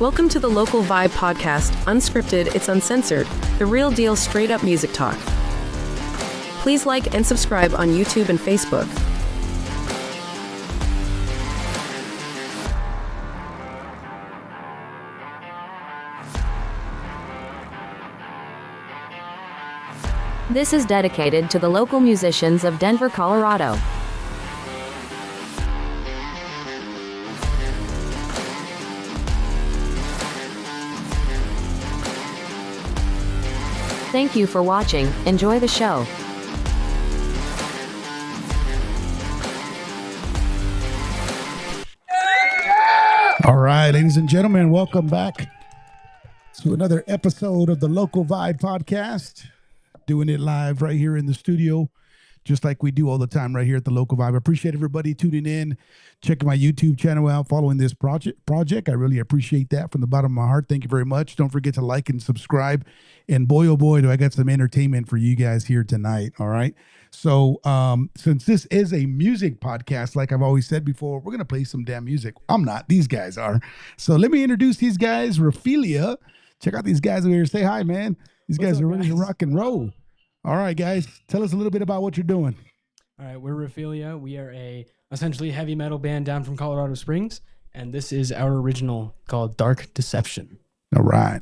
Welcome to the Local Vibe podcast, unscripted, it's uncensored, the real deal straight up music talk. Please like and subscribe on YouTube and Facebook. This is dedicated to the local musicians of Denver, Colorado. Thank you for watching. Enjoy the show. All right, ladies and gentlemen, welcome back to another episode of the Local Vibe podcast. Doing it live right here in the studio, just like we do all the time right here at the Local Vibe. I appreciate everybody tuning in, checking my YouTube channel out, following this project. I really appreciate that from the bottom of my heart. Thank you very much. Don't forget to like and subscribe. And boy, oh boy, do I got some entertainment for you guys here tonight. All right. So since this is a music podcast, like I've always said before, we're going to play some damn music. I'm not. These guys are. So let me introduce these guys. Riffilia. Check out these guys over here. Say hi, man. These guys are ready to rock and roll. All right, guys. Tell us a little bit about what you're doing. All right, we're Riffilia. We are a essentially heavy metal band down from Colorado Springs, and this is our original called Dark Deception. All right.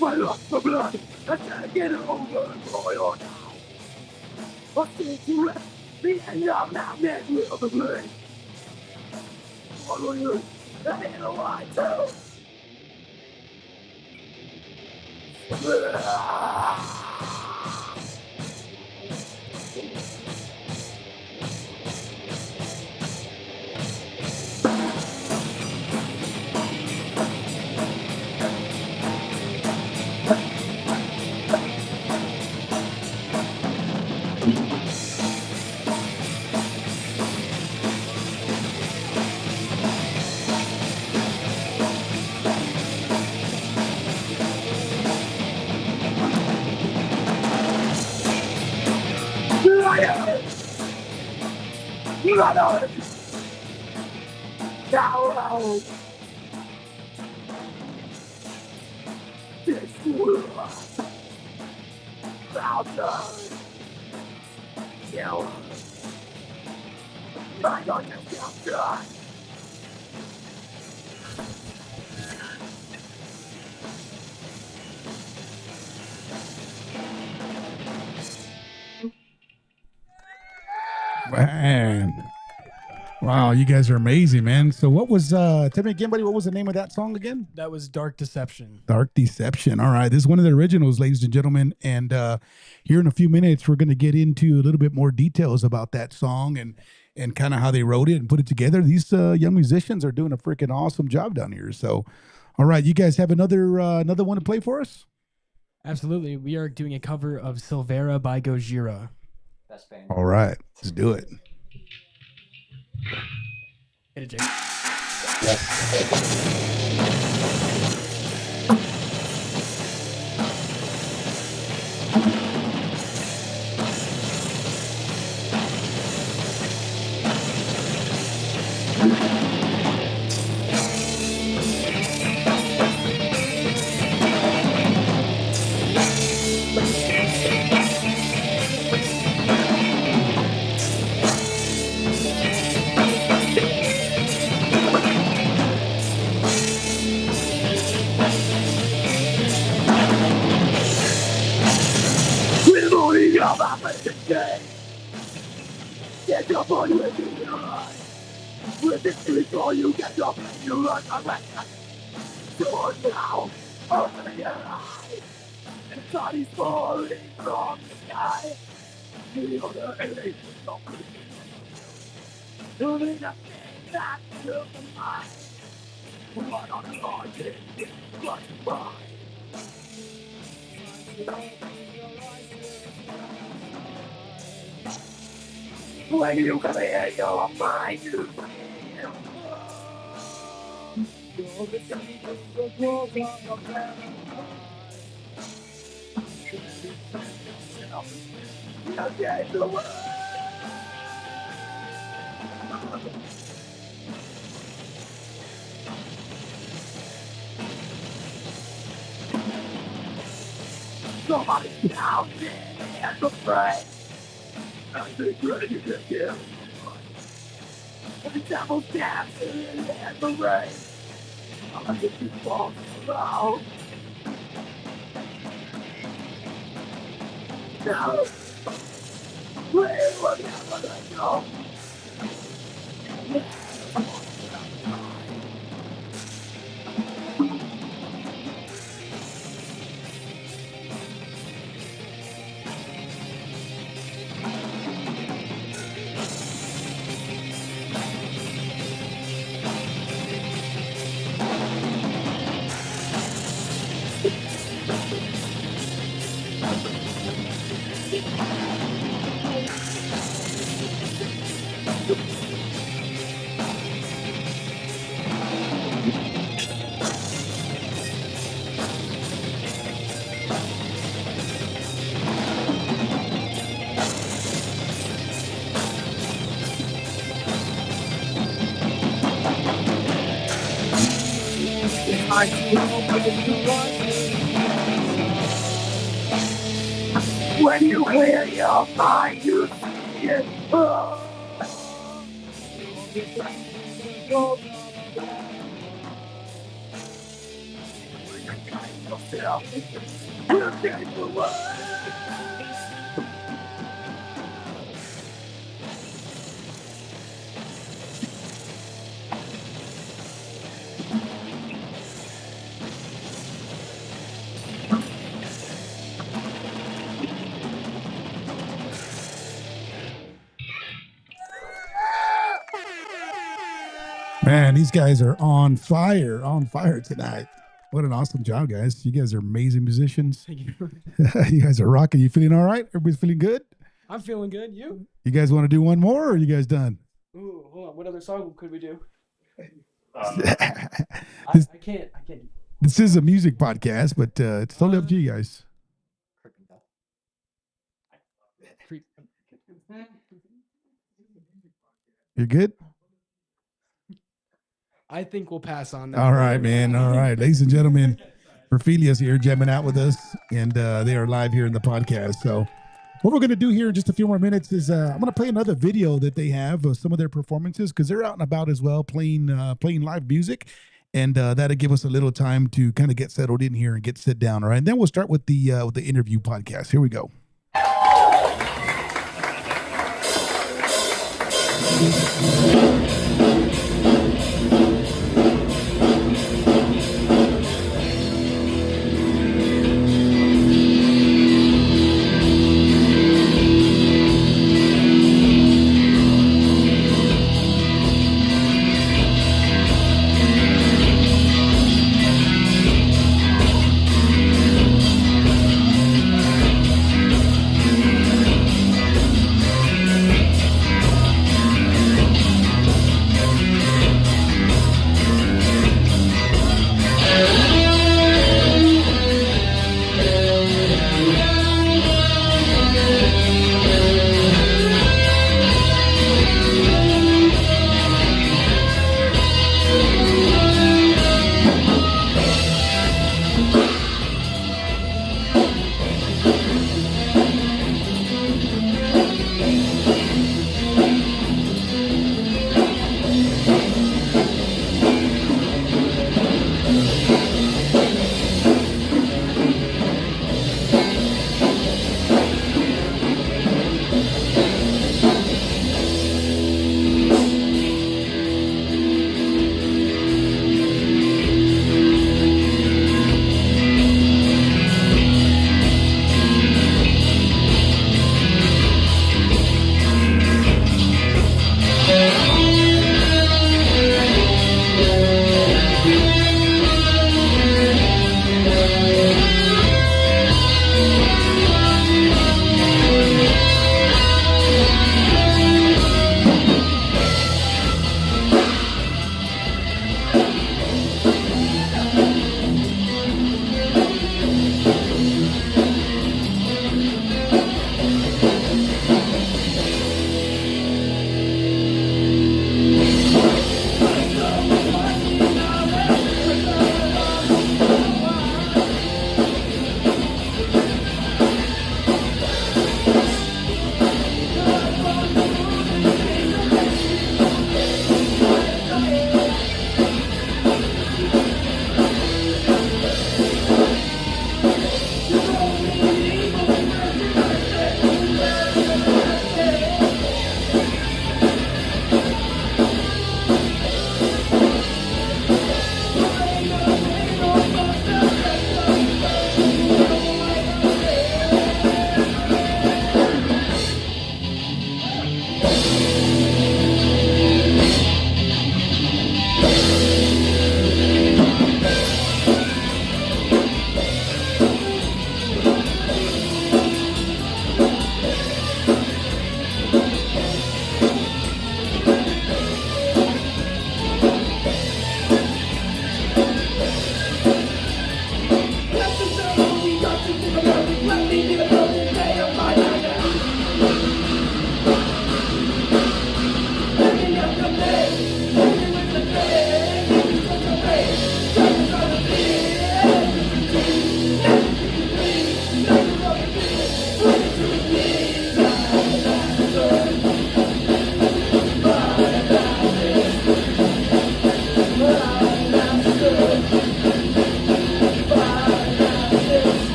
My lost for blood, I can't get over royal now. I see to rest, the end of madness will be blade. Follow you, I ain't alive too. Liar! Runner! Coward! This world! Louder! Kill! Right on yourself, God! Man. Wow, you guys are amazing, man. So what was tell me again, buddy, what was the name of that song again? That was Dark Deception. Dark Deception. All right. This is one of the originals, ladies and gentlemen. And here in a few minutes, we're going to get into a little bit more details about that song and kind of how they wrote it and put it together. These young musicians are doing a freaking awesome job down here. So, all right, you guys have another one to play for us? Absolutely. We are doing a cover of Silvera by Gojira. All right, let's do it. Hit it, Jake. We're morning of our day. Get up on you in your eyes. With this street all you get up and you run around. You're now open your eyes. And sun is falling from the sky. The other alien is not doing the thing that took the mind. What on the logic is clutching by. When you clear your mind, you feel. You're the seed of the growth of the planet. Against the world. Somebody's down there and afraid. I think ready to kill. The devil's dancing in the rain. I think you fall slow. No. We will never let go. I when you clear your mind, you see it. yourself. We'll take the world. Man, these guys are on fire tonight. What an awesome job, guys. You guys are amazing musicians. Thank you. You guys are rocking. You feeling all right? Everybody's feeling good? I'm feeling good. You? You guys want to do one more, or are you guys done? Ooh, hold on. What other song could we do? This- I can't. This is a music podcast, but it's totally up to you guys. You're good? I think we'll pass on that. All right, man. All right. Ladies and gentlemen, Riffilia's here jamming out with us, and they are live here in the podcast. So what we're going to do here in just a few more minutes is I'm going to play another video that they have of some of their performances, because they're out and about as well playing live music. And that'll give us a little time to kind of get settled in here and get sit down. All right. And then we'll start with the interview podcast. Here we go.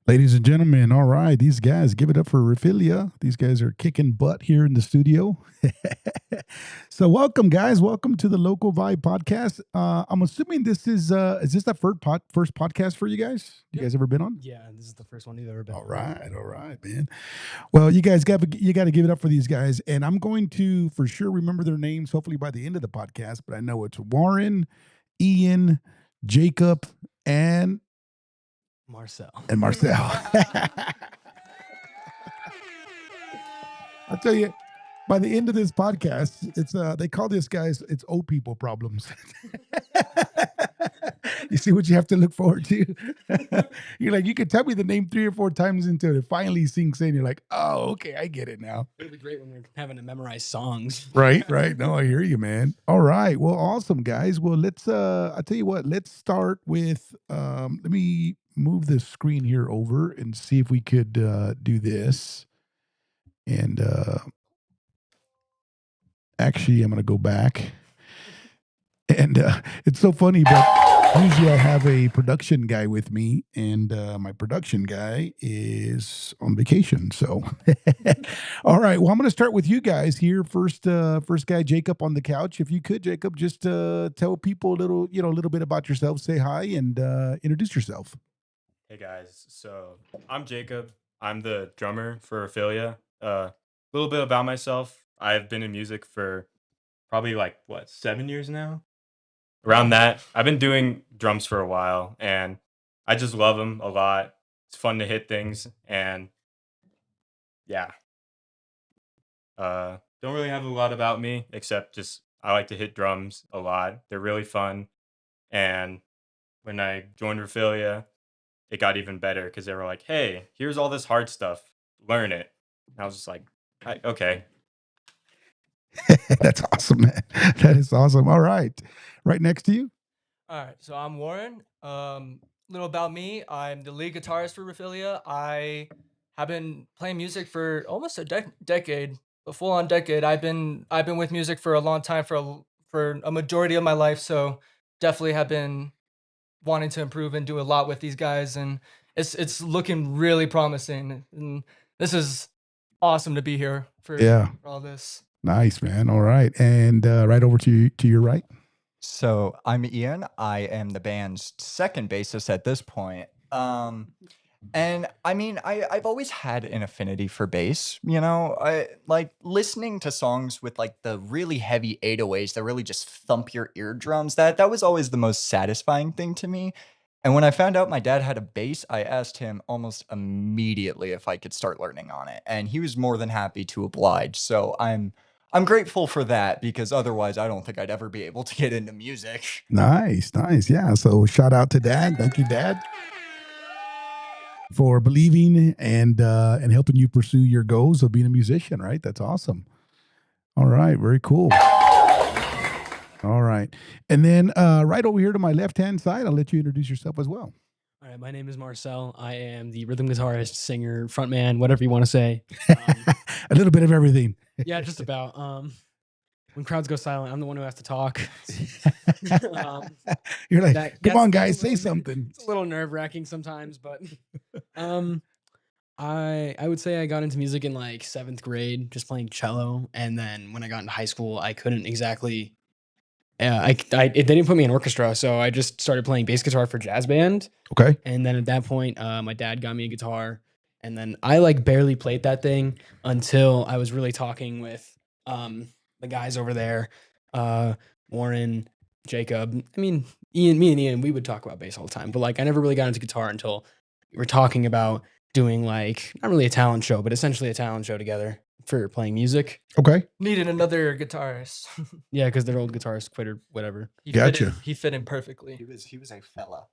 Ladies and gentlemen, all right, these guys, give it up for Riffilia. These guys are kicking butt here in the studio. So welcome, guys. Welcome to the Local Vibe Podcast. I'm assuming this is this the first podcast for you guys? You guys ever been on? Yeah, this is the first one you've ever been. All right, man. Well, you guys got to give it up for these guys, and I'm going to for sure remember their names. Hopefully by the end of the podcast, but I know it's Warren, Ian, Jacob, and Marcel. Marcel. I'll tell you, by the end of this podcast, it's they call this guys it's old people problems. You see what you have to look forward to. You're like, you can tell me the name 3 or 4 times until it finally sinks in. You're like, oh, okay, I get it now. It'll be great when we're having to memorize songs. Right. No, I hear you, man. All right. Well, awesome, guys. Well, let's I'll tell you what, let's start with let me move this screen here over and see if we could do this. And actually, I'm going to go back. And it's so funny, but usually I have a production guy with me, and my production guy is on vacation. So, all right. Well, I'm going to start with you guys here. First guy, Jacob, on the couch. If you could, Jacob, just tell people a little bit about yourself. Say hi and introduce yourself. Hey guys, so I'm Jacob. I'm the drummer for Riffilia. A little bit about myself. I've been in music for probably 7 years now. Around that, I've been doing drums for a while, and I just love them a lot. It's fun to hit things, and yeah. Don't really have a lot about me except just I like to hit drums a lot. They're really fun, and when I joined Riffilia, it got even better because they were like, "Hey, here's all this hard stuff. Learn it." And I was just like, "Okay." That's awesome, man. That is awesome. All right. Right next to you. All right, so I'm Warren. Little about me: I'm the lead guitarist for Riffilia. I have been playing music for almost a decade, a full-on decade. I've been with music for a long time, for a majority of my life. So definitely have been wanting to improve and do a lot with these guys, and it's looking really promising. And this is awesome to be here for all this. Nice, man. All right. And right over to your right. So I'm Ian. I am the band's second bassist at this point. And I mean, I've always had an affinity for bass. I like listening to songs with like the really heavy 808s that really just thump your eardrums. That was always the most satisfying thing to me. And when I found out my dad had a bass, I asked him almost immediately if I could start learning on it, and he was more than happy to oblige. So I'm grateful for that, because otherwise I don't think I'd ever be able to get into music. Nice. Yeah. So shout out to Dad. Thank you, Dad, for believing and helping you pursue your goals of being a musician, right? That's awesome. All right. Very cool. All right. And then right over here to my left-hand side, I'll let you introduce yourself as well. All right, my name is Marcel. I am the rhythm guitarist, singer, frontman, whatever you want to say. A little bit of everything. Yeah, just about. When crowds go silent, I'm the one who has to talk. You're like, come on, guys, say something. It's a little nerve-wracking sometimes, but I would say I got into music in like 7th grade, just playing cello, and then when I got into high school, I couldn't exactly. They didn't put me in orchestra, so I just started playing bass guitar for jazz band. Okay. And then at that point, my dad got me a guitar, and then I like barely played that thing until I was really talking with the guys over there, Warren, Jacob. I mean, me and Ian, we would talk about bass all the time, but like I never really got into guitar until we were talking about doing like not really a talent show, but essentially a talent show together for playing music. Okay. Needed another guitarist. Yeah, because their old guitarist quit or whatever. Gotcha. He fit in perfectly. He was a fella.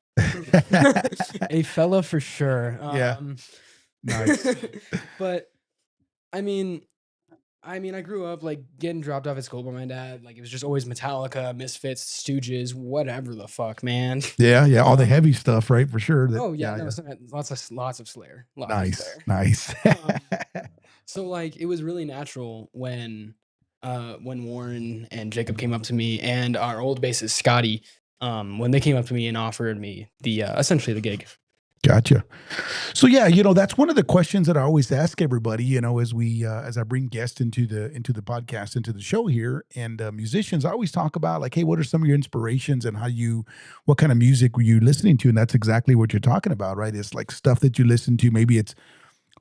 A fella for sure. Yeah. Nice. But I mean, I grew up like getting dropped off at school by my dad. Like it was just always Metallica, Misfits, Stooges, whatever the fuck, man. Yeah. All the heavy stuff, right? For sure. Lots of Slayer. Nice. So like it was really natural when Warren and Jacob came up to me, and our old bassist Scotty, when they came up to me and offered me the essentially the gig Gotcha. So yeah, that's one of the questions that I always ask everybody. As we as I bring guests into the podcast, into the show here, and musicians, I always talk about like, hey, what are some of your inspirations and what kind of music were you listening to? And that's exactly what you're talking about, right? It's like stuff that you listen to. Maybe it's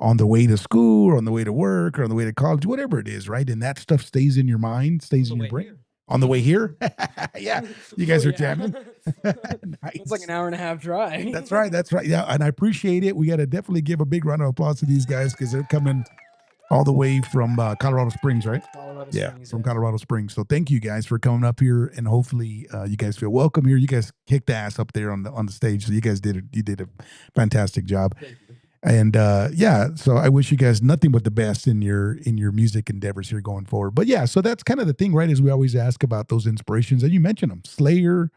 on the way to school, or on the way to work, or on the way to college, whatever it is, right? And that stuff stays in your mind, stays in your brain. On the way here, yeah, you guys are jamming. Nice. It's like an hour and a half drive. That's right. That's right. Yeah, and I appreciate it. We got to definitely give a big round of applause to these guys because they're coming all the way from Colorado Springs, right? Colorado Yeah, Springs, from yes. Colorado Springs. So thank you guys for coming up here, and hopefully you guys feel welcome here. You guys kicked ass up there on the stage, so you guys did a fantastic job. Thank you. And yeah, so I wish you guys nothing but the best in your music endeavors here going forward. But yeah, so that's kind of the thing, right? Is we always ask about those inspirations, and you mentioned them: Slayer,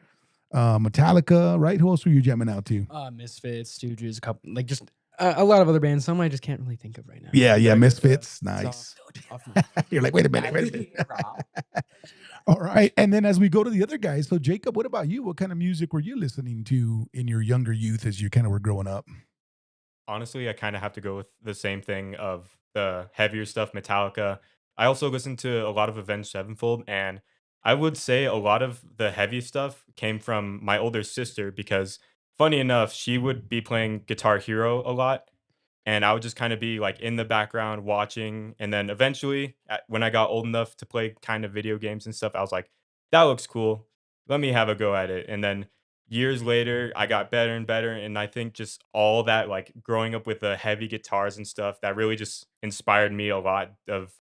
Metallica, right? Who else were you jamming out to? Misfits, Stooges, a couple, like just a lot of other bands. Some I just can't really think of right now. Yeah, Misfits, It's nice. off my- You're like, wait a minute. All right, and then as we go to the other guys, so Jacob, what about you? What kind of music were you listening to in your younger youth as you kind of were growing up? Honestly, I kind of have to go with the same thing of the heavier stuff, Metallica. I also listened to a lot of Avenged Sevenfold, and I would say a lot of the heavy stuff came from my older sister because, funny enough, she would be playing Guitar Hero a lot, and I would just kind of be like in the background watching. And then eventually, when I got old enough to play kind of video games and stuff, I was like, that looks cool. Let me have a go at it. And then years later, I got better and better. And I think just all that, like growing up with the heavy guitars and stuff, that really just inspired me a lot of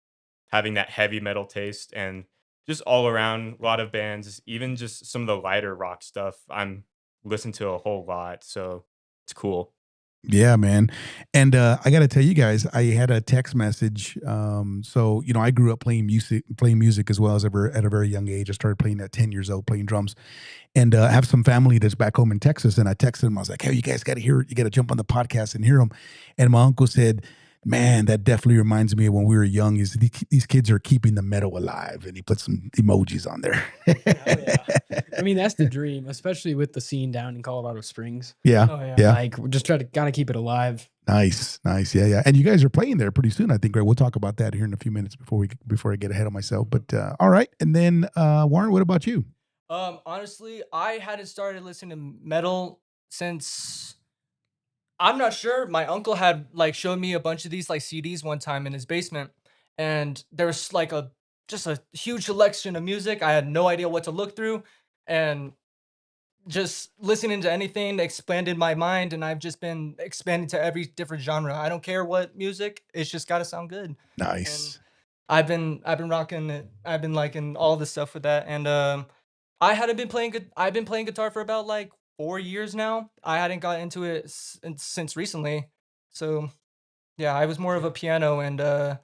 having that heavy metal taste and just all around a lot of bands, even just some of the lighter rock stuff. I'm listening to a whole lot. So it's cool. Yeah, man. And I got to tell you guys, I had a text message. So I grew up playing music as well as ever at a very young age. I started playing at 10 years old, playing drums. And I have some family that's back home in Texas, and I texted them. I was like, "Hey, you guys got to hear it. You got to jump on the podcast and hear them." And my uncle said, "Man, that definitely reminds me of when we were young. Is these kids are keeping the metal alive?" And he put some emojis on there. Hell yeah. I mean, that's the dream, especially with the scene down in Colorado Springs. Yeah, Oh, yeah. yeah. Like, we just gotta keep it alive. Nice, nice. Yeah, yeah. And you guys are playing there pretty soon, I think, right? We'll talk about that here in a few minutes before I get ahead of myself. But all right. And then Warren, what about you? Honestly, I hadn't started listening to metal since I'm not sure. My uncle had like showed me a bunch of these like CDs one time in his basement, and there was like just a huge selection of music. I had no idea what to look through, and just listening to anything expanded my mind, and I've just been expanding to every different genre. I don't care what music, it's just got to sound good. Nice. I've been rocking it. I've been liking all the stuff with that, and I hadn't been playing good. I've been playing guitar for about like 4 years now. I hadn't got into it since recently, so yeah, I was more of a piano and a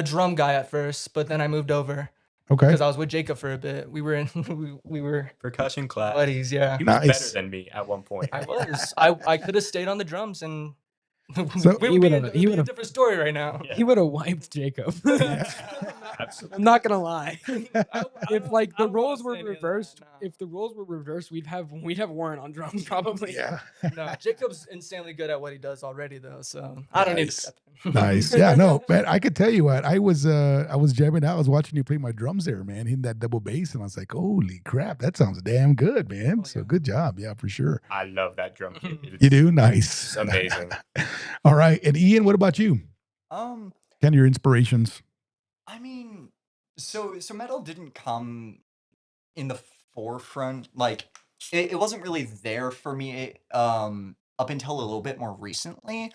drum guy at first, but then I moved over Okay. because I was with Jacob for a bit. We were in we were Percussion class. buddies. Yeah, He was Nice. better than me at one point. I was. I could have stayed on the drums and So- we He would be, would've- it would he be a would've- different story right now. Yeah. He would have wiped Jacob. Absolutely. I'm not gonna lie. I If don't- like I the don't wanna roles say were any of that, reversed, nah. if the roles were reversed, we'd have Warren on drums probably. Yeah. No, Jacob's insanely good at what he does already, though. So I don't need to Nice. step in. Nice. Yeah, no, man, I could tell you what, I was jamming out. I was watching you play my drums there, man, hitting that double bass, and I was like, holy crap, that sounds damn good, man. Oh, So yeah. good job. Yeah, for sure. I love that drum kit. You do? Nice. It's amazing. All right. And Ian, what about you? Um, Kind of your inspirations. I mean, so metal didn't come in the forefront. Like it wasn't really there for me up until a little bit more recently.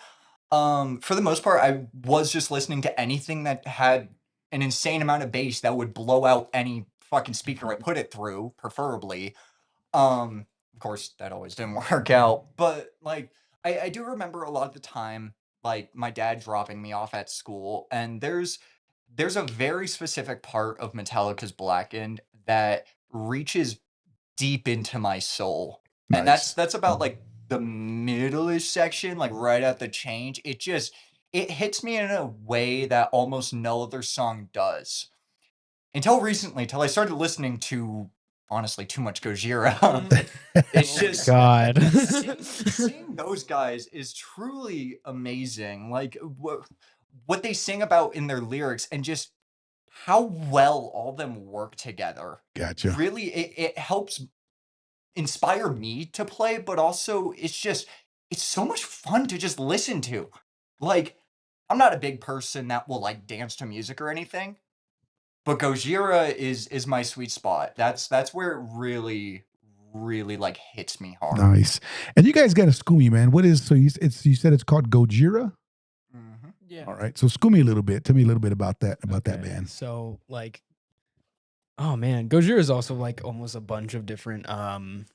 For the most part, I was just listening to anything that had an insane amount of bass that would blow out any fucking speaker I put it through, preferably. Of course, that always didn't work out. But like, I do remember a lot of the time, like my dad dropping me off at school, and there's a very specific part of Metallica's Blackened that reaches deep into my soul. And Nice. that's about like the middle-ish section, like right at the change. It hits me in a way that almost no other song does. Until recently, till I started listening to honestly too much Gojira. It's just God. seeing those guys is truly amazing. Like what they sing about in their lyrics and just how well all of them work together. Gotcha. Really, it helps inspire me to play, but also it's so much fun to just listen to. Like, I'm not a big person that will like dance to music or anything, but Gojira is my sweet spot. That's where it really, really like hits me hard. Nice. And you guys got a school me, man. What is so you said it's called Gojira? Mhm. Yeah. All right. So school me a little bit. Tell me a little bit about that that Okay, band. So like, oh man, Gojira is also like almost a bunch of different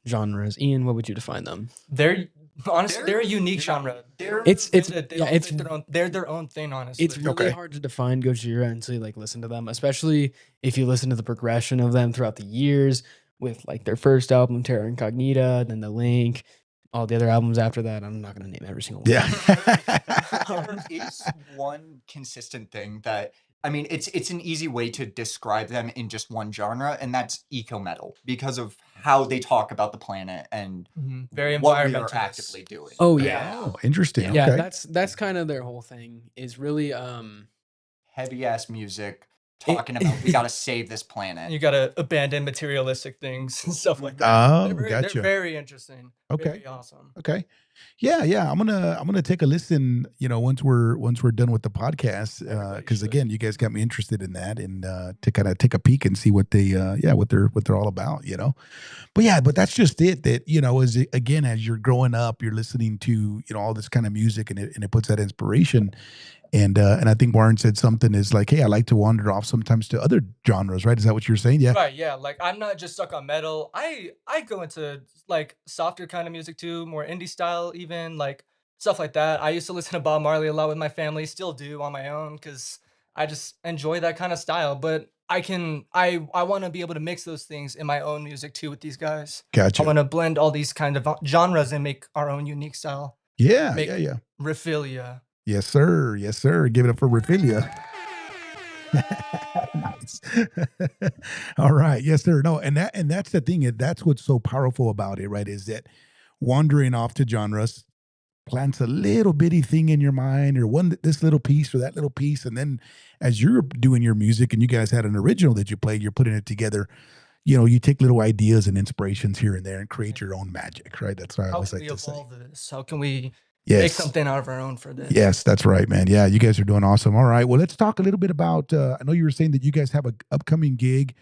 genres. Ian, what would you define them? They're honestly they're a unique genre. It's They're their own thing. Honestly, it's really Okay. hard to define Gojira until you like listen to them, especially if you listen to the progression of them throughout the years with like their first album, Terra Incognita, then The Link, all the other albums after that. I'm not gonna name every single one. Yeah. There is one consistent thing that I mean, it's an easy way to describe them in just one genre, and that's eco metal because of how they talk about the planet and very what we are environmentalist. actively doing. Oh yeah. Oh, interesting. Yeah, Okay. that's kind of their whole thing is really Heavy ass music talking about we gotta save this planet. You gotta abandon materialistic things and stuff like that. Oh, They're gotcha. very interesting. Okay. Very awesome. Okay. Yeah. I'm gonna take a listen, once we're done with the podcast. Because again, you guys got me interested in that and to kind of take a peek and see what they what they're all about, But that's just it. That, as you're growing up, you're listening to, all this kind of music and it puts that inspiration. And I think Warren said something is like, hey, I like to wander off sometimes to other genres, right? Is that what you're saying? Yeah. Right, yeah. Like I'm not just stuck on metal. I go into like softer kind of music too, more indie style even, like stuff like that. I used to listen to Bob Marley a lot with my family, still do on my own cuz I just enjoy that kind of style, but I want to be able to mix those things in my own music too with these guys. Gotcha. I want to blend all these kind of genres and make our own unique style. Yeah. Make Yeah. Riffilia. Yes, sir. Yes, sir. Give it up for Riffilia. Nice. All right. Yes, sir. No, and that's the thing. That's what's so powerful about it, right? Is that wandering off to genres plants a little bitty thing in your mind, or this little piece or that little piece, and then as you're doing your music, and you guys had an original that you played, you're putting it together. You take little ideas and inspirations here and there and create your own magic, right? That's what I How always can like we to say. evolve this? How can we Yes. make something out of our own for this? Yes, that's right, man. Yeah, you guys are doing awesome. All right. Well, let's talk a little bit about, I know you were saying that you guys have an upcoming gig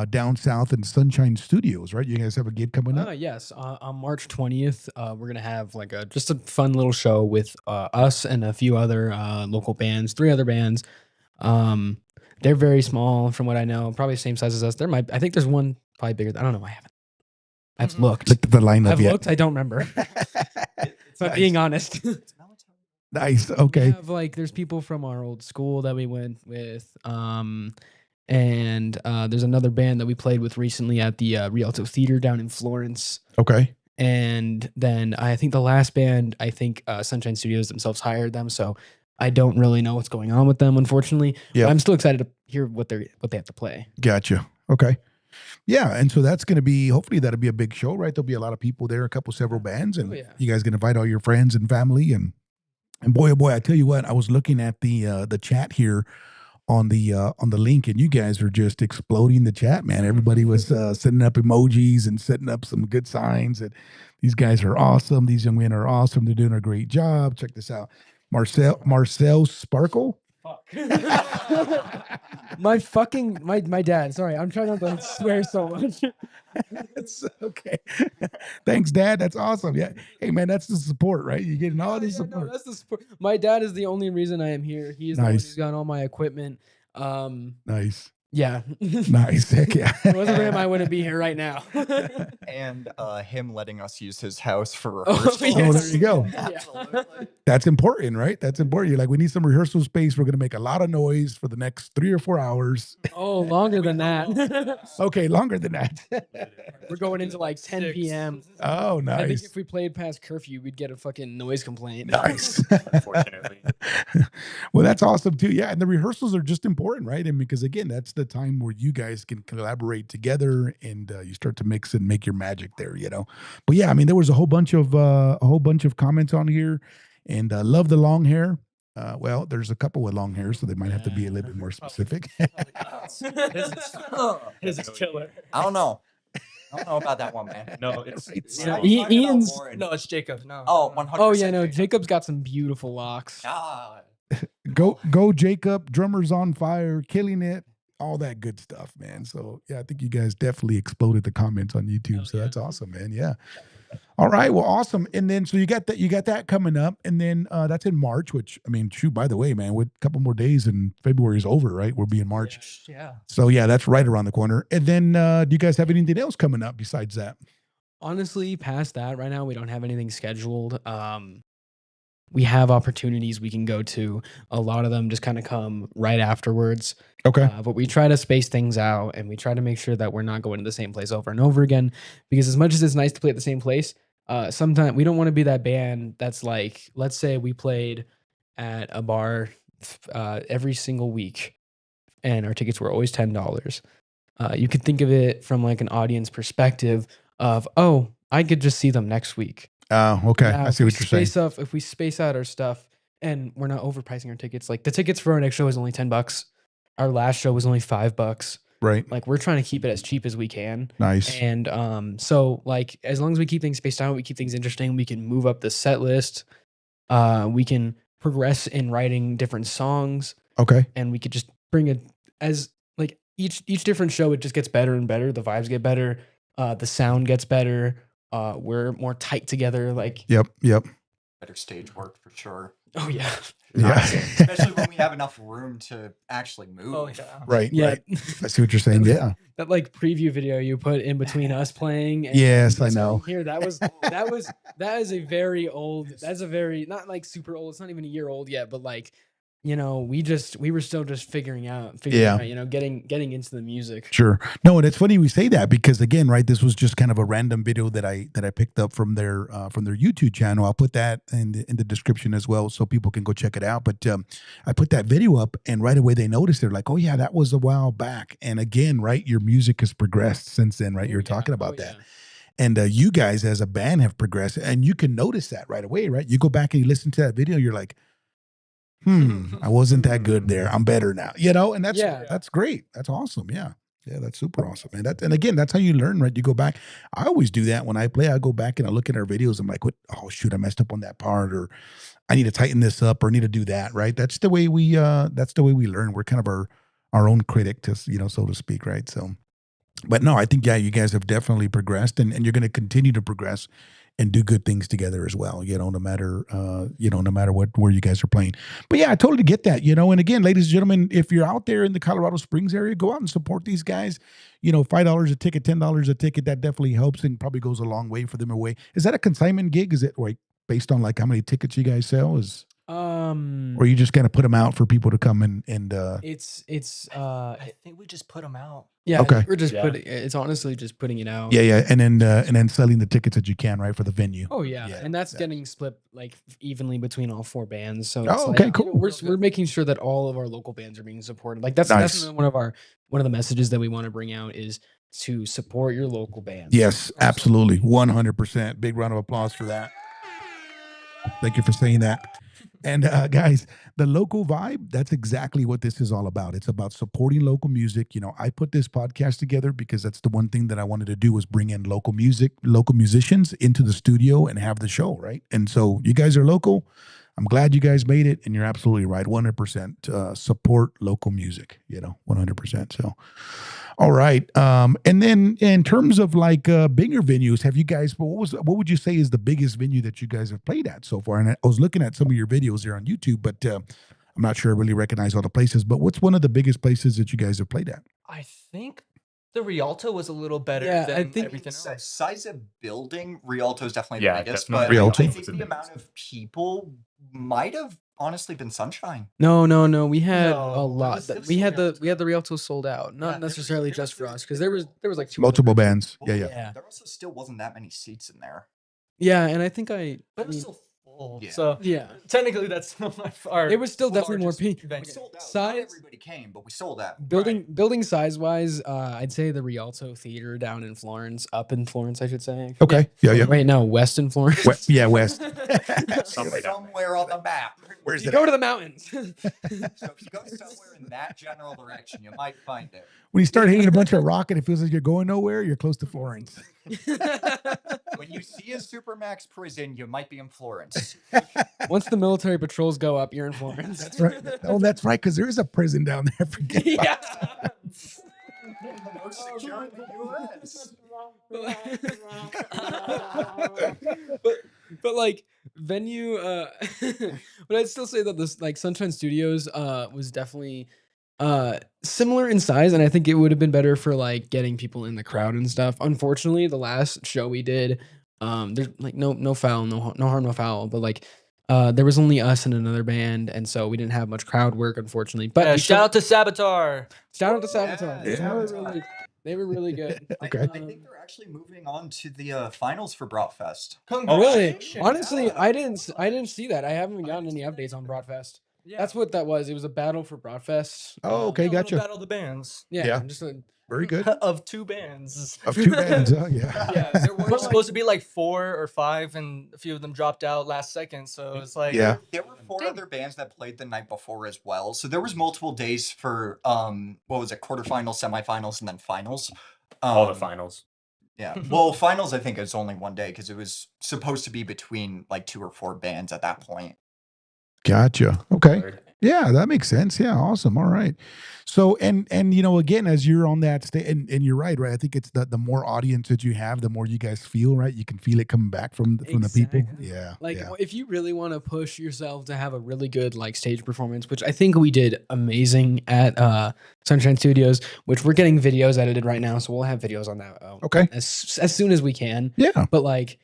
down south in Sunshine Studios, right? You guys have a gig coming up? Yes, on March 20th, we're gonna have like just a fun little show with us and a few other local bands, 3 other bands. They're very small from what I know, probably the same size as us. I think there's one probably bigger. I don't know. I've looked. Looked at the lineup I've yet. looked. I don't remember. If I'm being honest. Nice. Okay. We have, there's people from our old school that we went with. And there's another band that we played with recently at the Rialto Theater down in Florence. Okay. And then I think the last band, Sunshine Studios themselves hired them, so I don't really know what's going on with them, unfortunately. Yeah. But I'm still excited to hear what they have to play. Gotcha. Okay. Yeah, and so that's going to be, hopefully that'll be a big show, right? There'll be a lot of people there, several bands, and you guys can invite all your friends and family, and boy, oh boy, I tell you what, I was looking at the chat here on the link, and you guys are just exploding the chat, man. Everybody was setting up emojis and setting up some good signs, and these guys are awesome. These young men are awesome. They're doing a great job. Check this out, Marcel Sparkle. My dad. Sorry, I'm trying not to swear so much. That's okay. Thanks, Dad. That's awesome. Yeah. Hey, man, that's the support, right? You're getting all this support. No, that's the support. My dad is the only reason I am here. He's the one who's got all my equipment. Nice. Yeah. Nice. Heck yeah. If it wasn't for him, I wouldn't be here right now. And him letting us use his house for Oh, rehearsal. there you go. Absolutely. That's important, right? That's important. You're like, we need some rehearsal space. We're going to make a lot of noise for the next 3 or 4 hours. Oh, longer than that. Okay, longer than that. We're going into 10 p.m. Oh, nice. I think if we played past curfew, we'd get a fucking noise complaint. Nice. Unfortunately. Well, that's awesome too. Yeah, and the rehearsals are just important, right? And because again, that's the time where you guys can collaborate together and you start to mix and make your magic there, you know. But yeah, I mean, there was a whole bunch of comments on here, and love the long hair. Well, there's a couple with long hair, so they might have to be a little bit more specific. His is killer. I don't know. I don't know about that one, man. No, it's Right. See, I was He- talking about Ian's- Warren. No, it's Jacob. No. Oh, no. 100%. Oh yeah, no, Jacob. Jacob's got some beautiful locks. God. Go Jacob, drummers on fire, killing it, all that good stuff, man. So yeah, I think you guys definitely exploded the comments on YouTube. Oh, So yeah. that's awesome, man. Yeah. All right, well, awesome. And then so you got that coming up, and then that's in March, which I mean, shoot, by the way, man, with a couple more days and February is over, right? We'll be in March. Yeah. So yeah, that's right around the corner. And then do you guys have anything else coming up besides that? Honestly, past that, right now we don't have anything scheduled. We have opportunities we can go to. A lot of them just kind of come right afterwards. Okay. But we try to space things out, and we try to make sure that we're not going to the same place over and over again. Because as much as it's nice to play at the same place, sometimes we don't want to be that band that's like, let's say we played at a bar every single week, and our tickets were always $10. You could think of it from like an audience perspective of, oh, I could just see them next week. Okay. Now, I see what you're saying. If we space out our stuff and we're not overpricing our tickets, like the tickets for our next show is only $10. Our last show was only $5. Right. Like we're trying to keep it as cheap as we can. Nice. And so like as long as we keep things spaced out, we keep things interesting, we can move up the set list. We can progress in writing different songs, Okay. and we could just bring it as like each different show, it just gets better and better. The vibes get better, the sound gets better. We're more tight together. Like, Yep. Better stage work for sure. oh yeah, Yeah. Especially when we have enough room to actually move. Oh yeah. Right. yeah. Right. I see what you're saying. Yeah. That like preview video you put in between us playing. And Yes, I us know. playing Here, that is a very old. That's a very not like super old. It's not even a year old yet, but like, you know, we were still just figuring out, Yeah. you know, getting into the music. Sure. No, and it's funny we say that because again, right, this was just kind of a random video that I picked up from their YouTube channel. I'll put that in the description as well so people can go check it out. But I put that video up and right away they noticed, they're like, "Oh yeah, that was a while back." And again, right, your music has progressed since then, right? Oh, You're yeah. talking about Oh, that. yeah. And you guys as a band have progressed and you can notice that right away, right? You go back and you listen to that video, you're like, I wasn't that good there. I'm better now, you know, and that's great. That's awesome. Yeah. Yeah. That's super awesome, man. And again, that's how you learn, right? You go back. I always do that when I play. I go back and I look at our videos. I'm like, what? Oh shoot, I messed up on that part, or I need to tighten this up, or need to do that. Right. That's the way we learn. We're kind of our own critic, so to speak. Right. So, but no, I think, yeah, you guys have definitely progressed and you're going to continue to progress and do good things together as well, no matter where you guys are playing. But yeah, I totally get that, and again, ladies and gentlemen, if you're out there in the Colorado Springs area, go out and support these guys. $5 a ticket, $10 a ticket, that definitely helps and probably goes a long way for them away. Is that a consignment gig? Is it like based on like how many tickets you guys sell? Or you just kind of put them out for people to come and it's I think we just put them out. yeah, Okay. we're just it's honestly just putting it out. yeah, and then selling the tickets that you can, right, for the venue. Oh yeah, Yeah, and that's yeah. getting split like evenly between all four bands. So Oh, it's okay, like, cool. we're making sure that all of our local bands are being supported. Like that's Nice. one of the messages that we want to bring out is to support your local bands. Yes, absolutely. 100%. Big round of applause for that. Thank you for saying that. And guys, the local vibe, that's exactly what this is all about. It's about supporting local music. I put this podcast together because that's the one thing that I wanted to do was bring in local music, local musicians into the studio and have the show, right? And so you guys are local. I'm glad you guys made it, and you're absolutely right. 100% support local music, 100%. So, all right. And then in terms of like bigger venues, have you guys, what would you say is the biggest venue that you guys have played at so far? And I was looking at some of your videos here on YouTube, but I'm not sure I really recognize all the places, but what's one of the biggest places that you guys have played at? I think the Rialto was a little better Yeah, than I think everything else. Size of building, Rialto is definitely Yeah, the biggest, definitely. but Rialto. I think the amount of people might have honestly been Sunshine. No. We had No, a there lot. was- there was We had some the Rialto sold out. Not Yeah, there was- necessarily there just was- for us, because there was like two Multiple other bands. Well, Yeah. Yeah. There also still wasn't that many seats in there. Yeah, and I think But it was mean, still full. full. Yeah. So Yeah. technically, that's our. It was still definitely more largest peak. venue. We sold out. Size- Not everybody came, but we sold out. Building size wise, I'd say the Rialto Theater down in Florence, up in Florence, I should say. Okay. Yeah. Wait, no, west in Florence. Yeah, west. Somewhere down Somewhere on the map. Where's You it go at? to the mountains. So if you go somewhere in that general direction, you might find it. When you start hitting a bunch of rock and it feels like you're going nowhere, you're close to Florence. When you see a Supermax prison, you might be in Florence. Once the military patrols go up, you're in Florence. That's right. Oh, that's right, because there is a prison down there. Forget about Yeah. The most secure in the U.S. but like venue but I'd still say that this like Sunshine Studios was definitely similar in size, and I think it would have been better for like getting people in the crowd and stuff. Unfortunately, the last show we did, there's like no foul, no harm, no foul, but like there was only us and another band, and so we didn't have much crowd work, unfortunately. But Yeah, we shout out to Saboteur. shout out to Saboteur. Yeah. They were really good. Okay. I think they're actually moving on to the finals for Bratfest. Really? Honestly, I didn't see that. I haven't gotten any updates on Broadfest. Yeah. That's what that was. It was a battle for Broadfest. Oh, okay, Yeah, a little gotcha. Battle of the bands Yeah. Yeah. Just a, Very good. of 2 bands. Of 2 bands, huh? Yeah. Yeah, there were supposed to be like 4 or 5, and a few of them dropped out last second. So it's like, Yeah. There were 4 other bands that played the night before as well. So there was multiple days for what was it, quarterfinals, semifinals, and then finals. all the finals. Yeah. Well, finals I think is only one day because it was supposed to be between like 2 or 4 bands at that point. Gotcha. Okay. Third. Yeah, that makes sense. Yeah, awesome. All right. So and again, as you're on that stage, and you're right. I think it's the more audience that you have, the more you guys feel, right? You can feel it coming back from the people. Exactly. Yeah. like yeah. if you really want to push yourself to have a really good like stage performance, which I think we did amazing at Sunshine Studios, which we're getting videos edited right now, so we'll have videos on that Okay. as soon as we can. Yeah. But like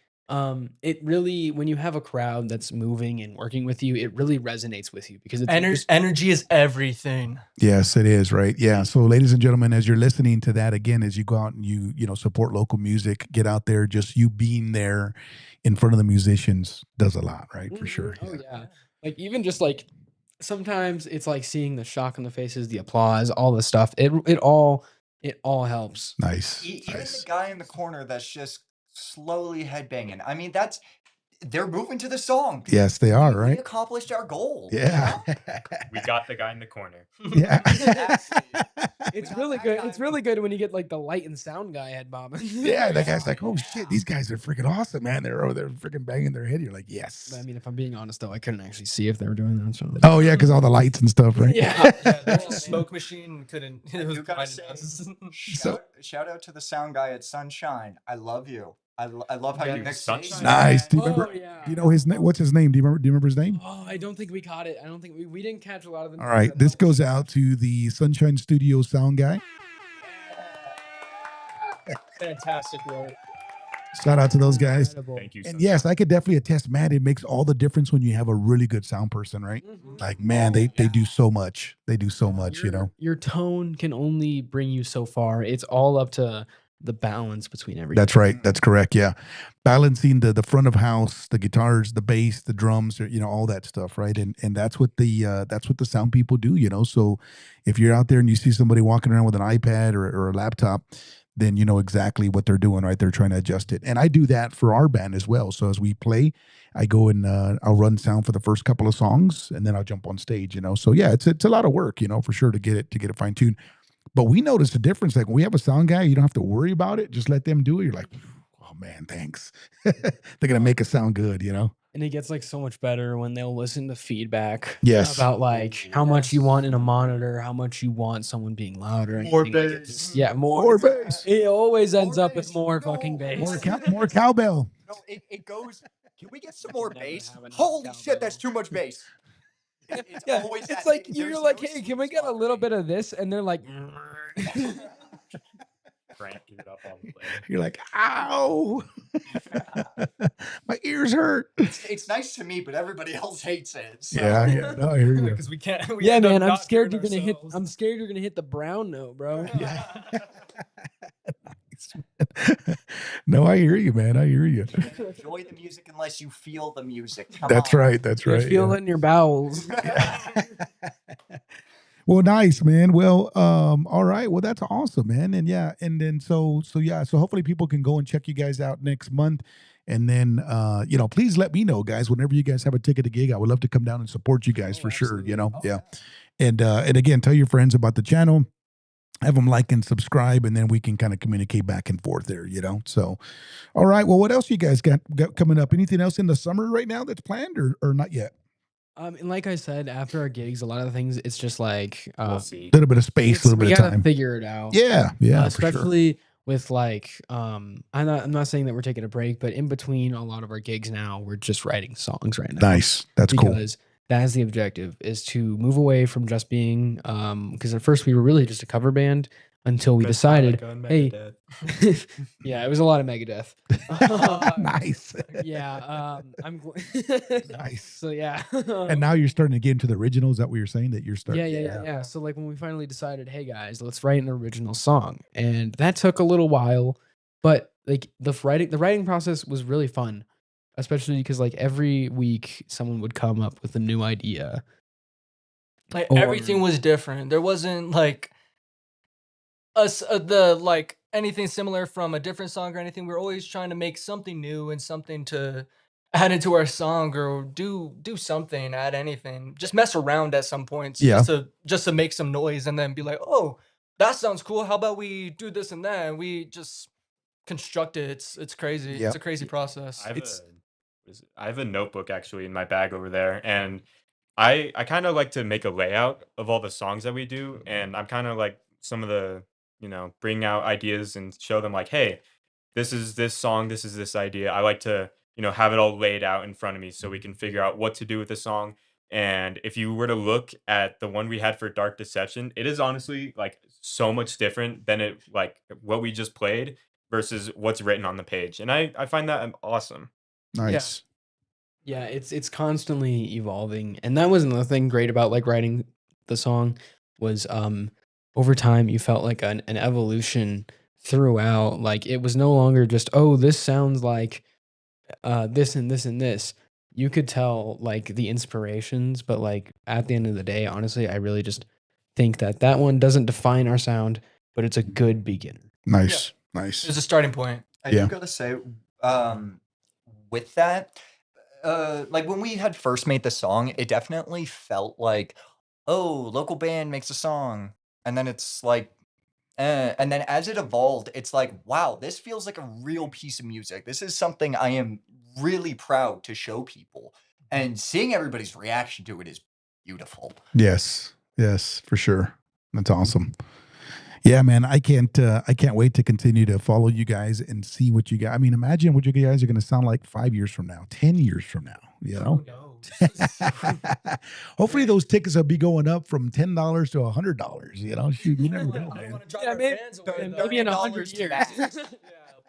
it really, when you have a crowd that's moving and working with you, it really resonates with you because it's just- energy is everything. Yes, it is, right? Yeah. So, ladies and gentlemen, as you're listening to that again, as you go out and you support local music, get out there. Just you being there in front of the musicians does a lot, right? For sure. Oh yeah. Like even just like sometimes it's like seeing the shock on the faces, the applause, all the stuff. It all helps. Nice. Even Nice. the guy in the corner that's just slowly headbanging. I mean, they're moving to the song. Yes, they are, We right? accomplished our goal. Yeah. We got the guy in the corner. Yeah. It's got really that good. guy It's really good when you get like the light and sound guy head bobbing. Yeah, that guy's like, oh shit, these guys are freaking awesome, man. They're over there freaking banging their head. You're like, yes. But I mean, if I'm being honest though, I couldn't actually see if they were doing that. So. Oh yeah, because all the lights and stuff, right? Yeah. Yeah, there's a smoke machine. Couldn't. It was You gotta blinding say, us. shout out to the sound guy at Sunshine. I love you. I love how Yeah, you mix Sunshine. Nice. Do you remember? Oh, yeah. Do you know his name? What's his name? Do you remember his name? Oh, I don't think we caught it. I don't think we didn't catch a lot of them. All right. This goes out to the Sunshine Studio sound guy. Fantastic work. Shout out to those guys. Incredible. Thank you. And Sunshine. yes, I could definitely attest, man, it makes all the difference when you have a really good sound person, right? Like, man, they do so much. They do so much, Your tone can only bring you so far. It's all up to the balance between everything. That's right. That's correct. Yeah. Balancing the front of house, the guitars, the bass, the drums, all that stuff, right? And that's what the sound people do, So if you're out there and you see somebody walking around with an iPad or a laptop, then you know exactly what they're doing, right? They're trying to adjust it. And I do that for our band as well. So as we play, I go and I'll run sound for the first couple of songs and then I'll jump on stage, So yeah, it's a lot of work, for sure to get it fine tuned. But we notice the difference. Like when we have a sound guy, you don't have to worry about it. Just let them do it. You're like, oh man, thanks. They're going to make it sound good, And it gets like so much better when they'll listen to feedback. Yes. About like how much you want in a monitor, how much you want someone being louder. More anything. Like, bass. yeah, more More bass. It always ends More up with bass. more No. fucking bass. More cowbell. No, it goes. Can we get some more never bass? have enough Holy cowbell. shit, that's too much bass. It's Yeah, always it's that- like there's you're no like, hey, can we sweet get a spot, little right? bit of this? And they're like, Cranking it up all the way. You're like, ow. My ears hurt. It's nice to me, but everybody else hates it. So. Yeah. No, I hear you. Because we can't. We yeah, end up man, I'm not scared doing you're gonna hit. ourselves. I'm scared you're gonna hit the brown note, bro. Yeah. Nice. No, I hear you, man. I hear you. Enjoy the music unless you feel the music. Come That's on. right. That's You right. feel yeah. it in your bowels. Well, nice, man. Well, all right. Well, that's awesome, man. And yeah, and then so hopefully people can go and check you guys out next month. And then please let me know, guys, whenever you guys have a ticket to gig. I would love to come down and support you guys for sure, Yeah. And again, tell your friends about the channel. Have them like and subscribe, and then we can kind of communicate back and forth there, So, all right. Well, what else you guys got coming up? Anything else in the summer right now that's planned or not yet? And like I said, after our gigs, a lot of the things, it's just like We'll see. A little bit of space, a little we bit of gotta time. figure it out. Yeah, for sure. Especially with like I'm not saying that we're taking a break, but in between a lot of our gigs now, we're just writing songs right now. Nice. That's cool. Because that is the objective, is to move away from just being because at first we were really just a cover band until we decided, hey, yeah, it was a lot of Megadeth. Nice. Yeah, Nice. So yeah. And now you're starting to get into the original. Is that what you're saying? That you're starting? Yeah. So like when we finally decided, hey guys, let's write an original song, and that took a little while, but like the writing process was really fun, especially because like every week someone would come up with a new idea. Like Or- everything was different. There wasn't like anything similar from a different song or anything. We were always trying to make something new and something to add into our song or do something, add anything. Just mess around at some points. Yeah. Just to make some noise and then be like, oh, that sounds cool. How about we do this and that? And we just construct it. It's crazy. Yeah. It's a crazy process. I have a notebook actually in my bag over there, and I kind of like to make a layout of all the songs that we do, and I'm kind of like some of the bring out ideas and show them like, hey, this is this song, this is this idea. I like to have it all laid out in front of me so we can figure out what to do with the song. And if you were to look at the one we had for Dark Deception, it is honestly like so much different than it like what we just played versus what's written on the page, and I find that awesome. Nice. Yeah, it's constantly evolving, and that was another thing great about like writing the song was over time you felt like an evolution throughout. Like it was no longer just, oh, this sounds like this and this and this. You could tell like the inspirations, but like at the end of the day, honestly, I really just think that one doesn't define our sound, but it's a good beginner. Nice. Nice. It's a starting point. I Yeah. do gotta say, with that, like when we had first made the song, it definitely felt like, oh, local band makes a song, and then it's like, and then as it evolved, it's like, wow, this feels like a real piece of music. This is something I am really proud to show people, and seeing everybody's reaction to it is beautiful. Yes. Yes, for sure. That's awesome. Yeah, man. I can't wait to continue to follow you guys and see what you guys. I mean, imagine what you guys are going to sound like 5 years from now, 10 years from now. Who knows? Hopefully, those tickets will be going up from $10 to $100. Shoot, you never know, I don't man. want to drive Yeah, our maybe- fans away. though. maybe in 100 $30 years. max. Yeah,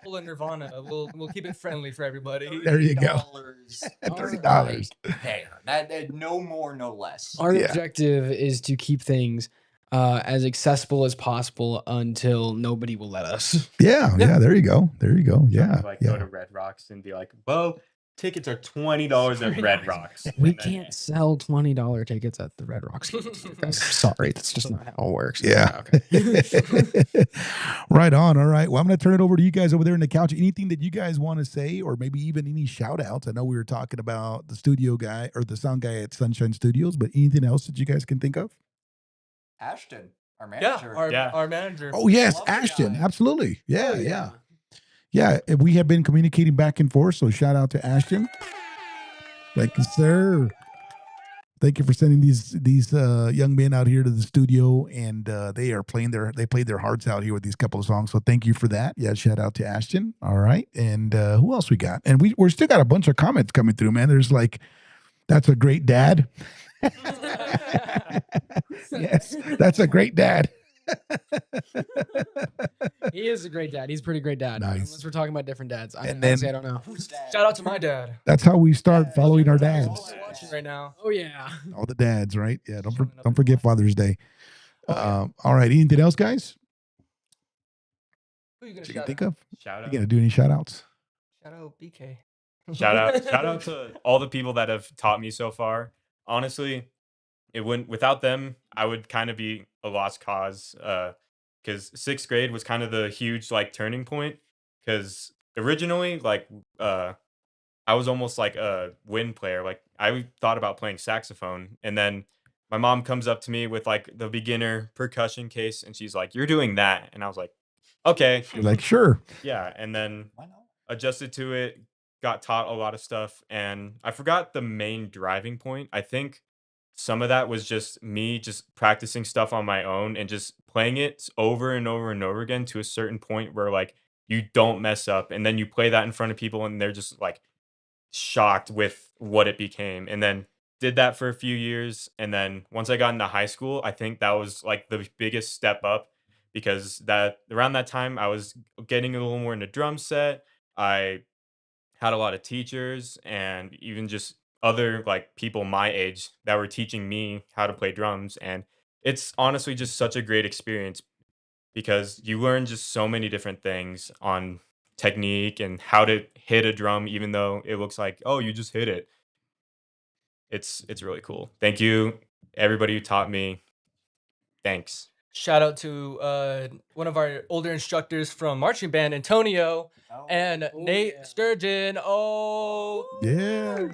pull a Nirvana. We'll keep it friendly for everybody. There you go. $30. $30. There. That no more, no less. Our Yeah. objective is to keep things as accessible as possible until nobody will let us. Yeah. There you go. Yeah. Like Yeah. go to Red Rocks and be like, well, tickets are $20 at Red Rocks. We And then- can't sell $20 tickets at the Red Rocks. I'm sorry, that's just not how it works. Yeah. Okay. Right on. All right. Well, I'm going to turn it over to you guys over there in the couch. Anything that you guys want to say, or maybe even any shout outs? I know we were talking about the studio guy or the sound guy at Sunshine Studios, but anything else that you guys can think of? Ashton, our Yeah, manager. our manager. Oh, yes. Lovely Ashton. guy. Absolutely. Yeah. Oh, Yeah. Yeah. We have been communicating back and forth. So shout out to Ashton. Thank you, sir. Thank you for sending these young men out here to the studio, and they played their hearts out here with these couple of songs. So thank you for that. Yeah, shout out to Ashton. All right, and who else we got? And we're still got a bunch of comments coming through, man. There's like, that's a great dad. Yes, that's a great dad. He is a great dad. He's a pretty great dad. Nice. Unless we're talking about different dads. And then- Honestly, I don't know. Shout out to my dad. That's how we start following our He's dads. probably watching right now. Oh yeah. All the dads, right? Yeah, don't forget Father's Day. All right, anything else, guys? Who you gonna that you can shout think out? of? Shout You out. gonna do any shout outs? Shout out BK. Shout out to all the people that have taught me so far. Honestly, it wouldn't without them, I would kind of be a lost cause. Because sixth grade was kind of the huge like turning point. Because originally, like, I was almost like a wind player. Like I thought about playing saxophone, and then my mom comes up to me with like the beginner percussion case, and she's like, "You're doing that," and I was like, "Okay, You're like, sure. yeah." And then Why not? adjusted to it, got taught a lot of stuff, and I forgot the main driving point. I think some of that was just me just practicing stuff on my own and just playing it over and over and over again to a certain point where like you don't mess up, and then you play that in front of people and they're just like shocked with what it became. And then did that for a few years, and then once I got into high school, I think that was like the biggest step up, because that around that time I was getting a little more into drum set. I had a lot of teachers and even just other like people my age that were teaching me how to play drums, and it's honestly just such a great experience because you learn just so many different things on technique and how to hit a drum even though it looks like, oh, you just hit it. It's really cool. Thank you everybody who taught me. Thanks. Shout out to one of our older instructors from marching band, Antonio, and Nate Sturgeon. Oh, Yeah.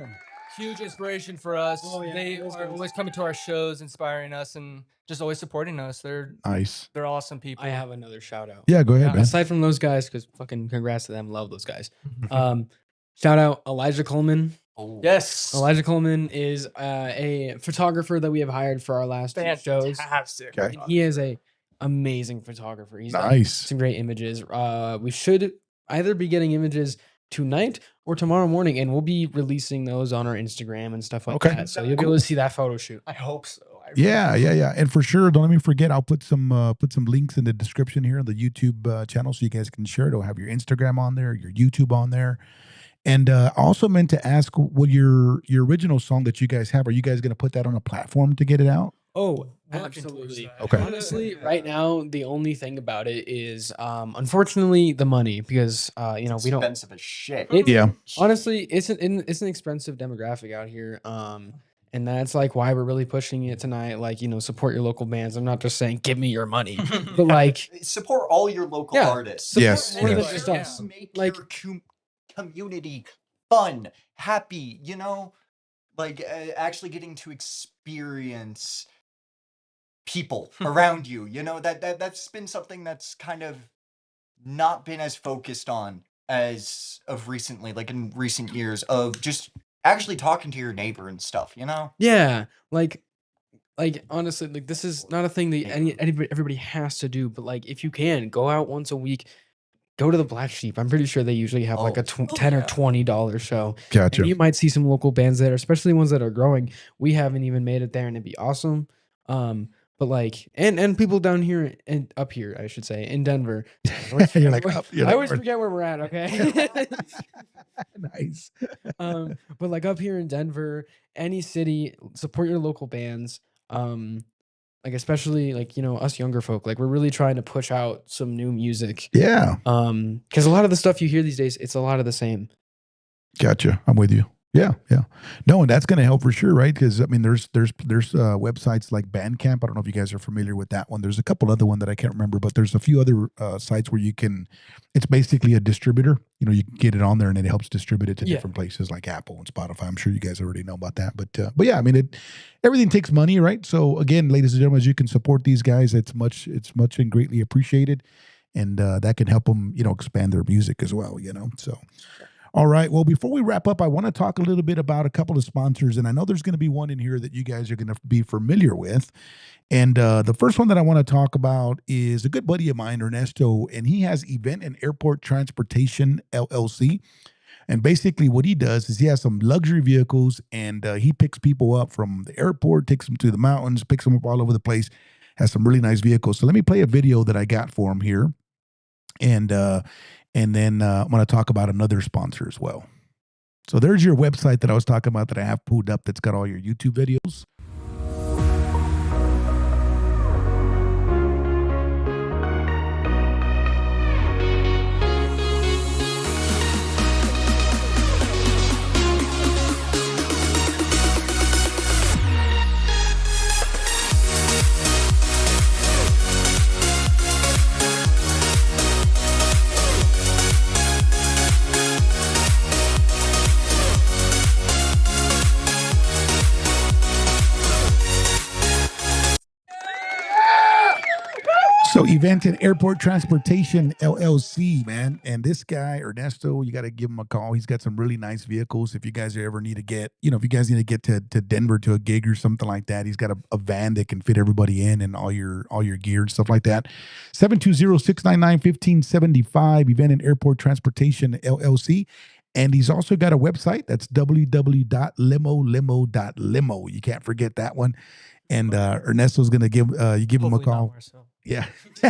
huge inspiration for us. Oh, yeah, They those are guys. always coming to our shows, inspiring us, and just always supporting us. They're Nice. awesome people. I have another shout out. Yeah, go ahead, Yeah. man. Aside from those guys, because fucking congrats to them, love those guys. Shout out Elijah Coleman. Yes. Elijah Coleman is a photographer that we have hired for our last two shows. Fantastic. Okay. And he is a amazing photographer. He's done Nice. some great images. We should either be getting images tonight or tomorrow morning, and we'll be releasing those on our Instagram and stuff like Okay. that. So you'll be able to see that photo shoot. I hope so. I really Yeah, hope yeah, so. yeah. And for sure, don't let me forget, I'll put some links in the description here on the YouTube channel so you guys can share it. It'll have your Instagram on there, your YouTube on there. And I also meant to ask, what your original song that you guys have, are you guys going to put that on a platform to get it out? Oh, Working towards absolutely. that. Okay. Honestly, right now the only thing about it is, unfortunately, the money, because we don't. Expensive as shit. It's, Yeah. honestly, it's an expensive demographic out here. And that's like why we're really pushing it tonight. Like, support your local bands. I'm not just saying give me your money, but like Support all your local Yeah, artists. support Yes, more than yes. just us. Make Like- your community fun, happy, like actually getting to experience people around you. That's been something that's kind of not been as focused on as of recently, like in recent years, of just actually talking to your neighbor and stuff, Yeah, like honestly, like this is not a thing that everybody has to do, but like if you can go out once a week, go to the Black Sheep. I'm pretty sure they usually have like a Oh. $10 or Yeah. $20 show. Gotcha. And you might see some local bands there, especially ones that are growing. We haven't even made it there, and it'd be awesome. But like, and people down here and up here, I should say, in Denver. You're like, up, you're I like, always north. forget where we're at. Okay. Nice. But like up here in Denver, any city, support your local bands. Like especially like us younger folk, like we're really trying to push out some new music. Yeah. Because a lot of the stuff you hear these days, it's a lot of the same. Gotcha. I'm with you. Yeah, yeah. No, and that's going to help for sure, right? Because I mean, there's websites like Bandcamp. I don't know if you guys are familiar with that one. There's a couple other one that I can't remember, but there's a few other sites where you can. It's basically a distributor. You can get it on there, and it helps distribute it to Yeah. different places like Apple and Spotify. I'm sure you guys already know about that, but yeah, I mean, everything takes money, right? So again, ladies and gentlemen, as you can support these guys, it's much and greatly appreciated, and that can help them, expand their music as well. So. All right. Well, before we wrap up, I want to talk a little bit about a couple of sponsors, and I know there's going to be one in here that you guys are going to be familiar with. And the first one that I want to talk about is a good buddy of mine, Ernesto, and he has Event and Airport Transportation LLC. And basically what he does is he has some luxury vehicles, and he picks people up from the airport, takes them to the mountains, picks them up all over the place, has some really nice vehicles. So let me play a video that I got for him here. And then I'm going to talk about another sponsor as well. So there's your website that I was talking about that I have pulled up that's got all your YouTube videos. So Event and Airport Transportation LLC, man. And this guy, Ernesto, you got to give him a call. He's got some really nice vehicles. If you guys ever need to get, if you guys need to get to Denver to a gig or something like that, he's got a van that can fit everybody in and all your gear and stuff like that. 720-699-1575, Event and Airport Transportation LLC. And he's also got a website. That's www.limolimo.limo. You can't forget that one. And Ernesto's gonna give you give him a Hopefully not call. more so. Yeah. All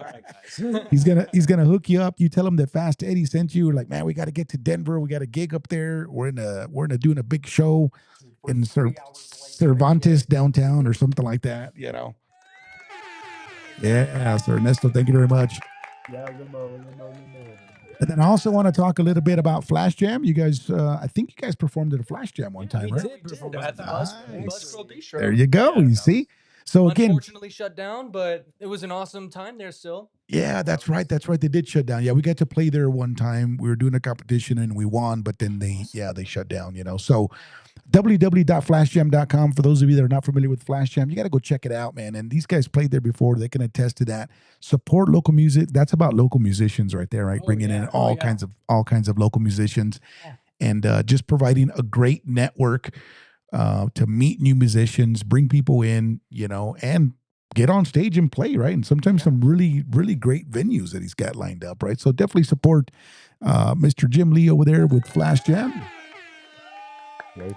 right, guys. He's gonna hook you up. You tell him that Fast Eddie sent you. Like, man, we got to get to Denver. We got a gig up there. We're doing a big show in Cervantes downtown or something like that. Yeah. So Ernesto, thank you very much. And then I also want to talk a little bit about Flash Jam. You guys, I think you guys performed at a Flash Jam one time, right? We did at the Bus Girl Bistro. There you go. You see. So again, Unfortunately shut down, but it was an awesome time there still. yeah, that's right. That's right. They did shut down. Yeah, we got to play there one time. We were doing a competition and we won, but then they shut down, So www.flashjam.com. For those of you that are not familiar with Flash Jam, you got to go check it out, man. And these guys played there before. They can attest to that. Support local music. That's about local musicians right there, right? Bringing in all kinds of local musicians and just providing a great network to meet new musicians, bring people in, and get on stage and play, right? And sometimes some really, really great venues that he's got lined up, right? So definitely support Mr. Jim Lee over there with Flash Jam.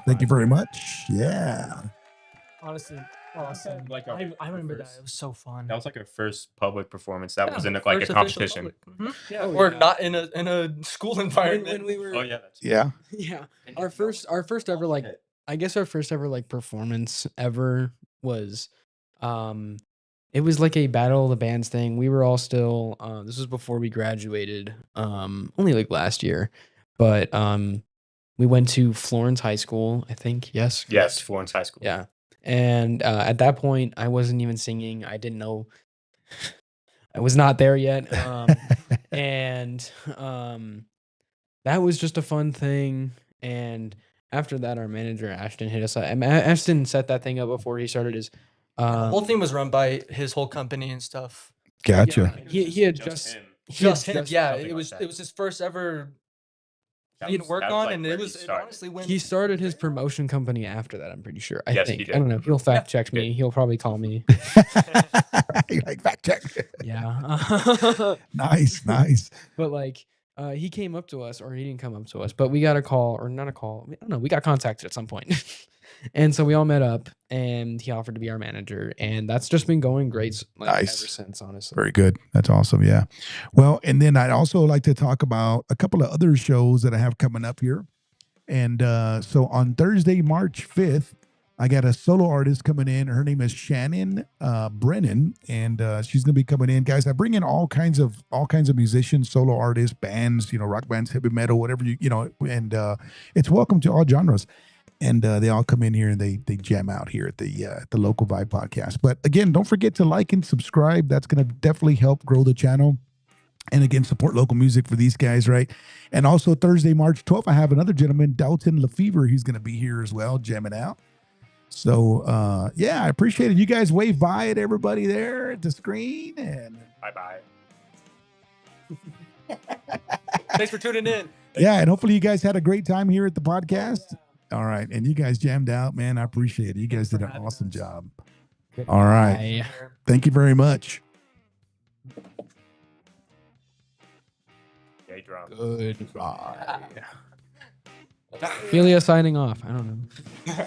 Thank you very much. Yeah. Honestly, awesome. I remember that. It was so fun. That was like our first public performance. That wasn't like First a official competition. public. Yeah, or not in a school environment. When we were, Oh yeah, that's Yeah. yeah, our first ever I guess our first ever performance ever was, it was like a battle of the bands thing. We were all still, this was before we graduated, only last year, but we went to Florence High School, I think. Yes. Yes, Florence High School. Yeah. And at that point, I wasn't even singing. I didn't know. I was not there yet. And that was just a fun thing. And after that, our manager, Ashton, hit us up. Ashton set that thing up before he started his. The whole thing was run by his whole company and stuff. Gotcha. Yeah, he had Just him. Just him. Yeah, something it was like that. his first ever That thing to was- work that was, on, like, and where it he was it started. honestly went. He started his promotion company after that, I'm pretty sure. I Yes, he think. did. I don't know. He'll fact check me. Good. He'll probably call me. You like fact check. Yeah. Nice. But he came up to us, or he didn't come up to us, but we got a call, or not a call. I don't know. We got contacted at some point. And so we all met up, and he offered to be our manager. And that's just been going great Nice. ever since, honestly. Very good. That's awesome. Yeah. Well, and then I'd also like to talk about a couple of other shows that I have coming up here. And so on Thursday, March 5th, I got a solo artist coming in. Her name is Shannon Brennan, and she's gonna be coming in. Guys, I bring in all kinds of musicians, solo artists, bands, rock bands, heavy metal, whatever and it's welcome to all genres. And they all come in here and they jam out here at the Local Vibe podcast. But again, don't forget to like and subscribe. That's gonna definitely help grow the channel. And again, support local music for these guys, right? And also Thursday, March 12th, I have another gentleman, Dalton Lefevre. He's going to be here as well, jamming out. So, yeah, I appreciate it. You guys wave bye at everybody there at the screen. And Bye-bye. Thanks for tuning in. yeah, and hopefully you guys had a great time here at the podcast. All right. And you guys jammed out, man. I appreciate it. You guys did an awesome job. All right. Bye. Thank you very much. Yay, drum. Goodbye. Riffilia signing off. I don't know.